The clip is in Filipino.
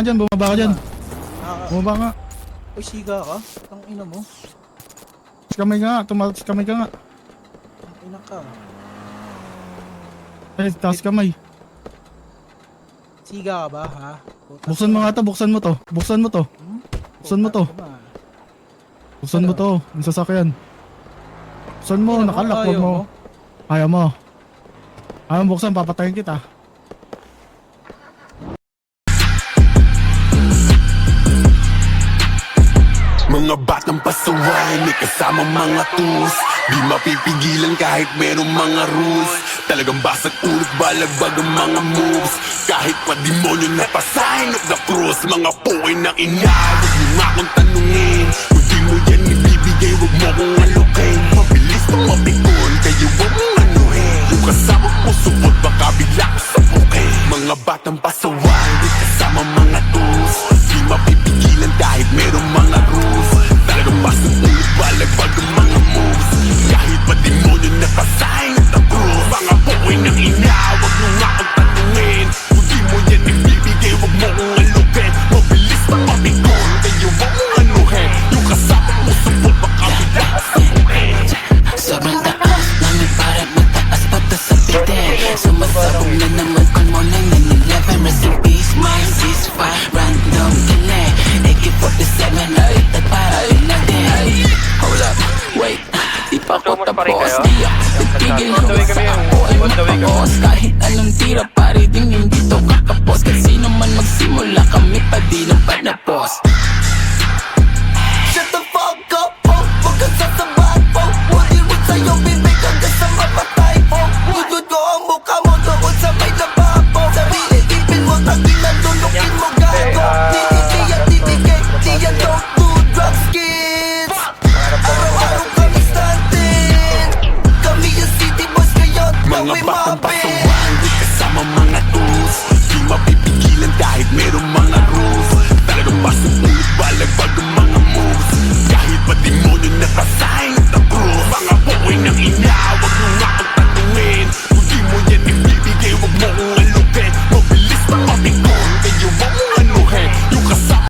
Dyan, bumaba ka dyan. Bumaba nga. Uy, siga ka? Ang ina mo. Kamay ka nga, tumatas kamay ka nga. Ang ina ka. Ay, taas kamay. Siga ka ba, ha? Putas Buksan mo ka. nga to, buksan mo to. Buksan mo to. Buksan mo to. Putas ka ba? Buksan mo to, yung sasakyan. Buksan mo, Ayaw mo, nakalak, wag ayaw mo. mo. Ayaw mo. Ayaw mo buksan, papatayin kita. Mga batang pasaway, may kasama mga tools. Di mapipigilan kahit merong mga rules. Talagang basag ulit, balagbag ang mga moves. Kahit pa demonyo na pa-sign of the cross. Mga puway ng ina, huwag mo nga akong tanungin. Kung di mo yan ibibigay, huwag mo akong alukin. Mabilis na mapikon, kaya huwag mong anuhin. Yung kasama mo subot, baka bigla ko sabukin. Mga batang pasaway, may kasama mga tools. Di mapipigilan kahit merong mga rules. Talagang basag ulit, balagbag ang mga moves. Kahit pa demonyo na pa-sign of the cross. Mga puway ng ina, huwag mo nga akong tanungin. Kung di mo yan ibibigay, huwag mo akong alukin. Mabilis na mapikon, kaya huwag mong anuhin. Yung kasama mo subot, baka bigla ko sabukin. Sobrang taas namin para mataas pata sa bitin. Sumasabog na naman ang morning 9/11. Rest in peace, my ceasefire. Random killing AK-47 na itag para natin. Hold up, wait, di pa ako tapos. Di ako titigil hanggang sa ako ay mapangos. Kahit anong tira pare ding hindi to kakapos. Kasi sino man magsimula kami pa di na panapos.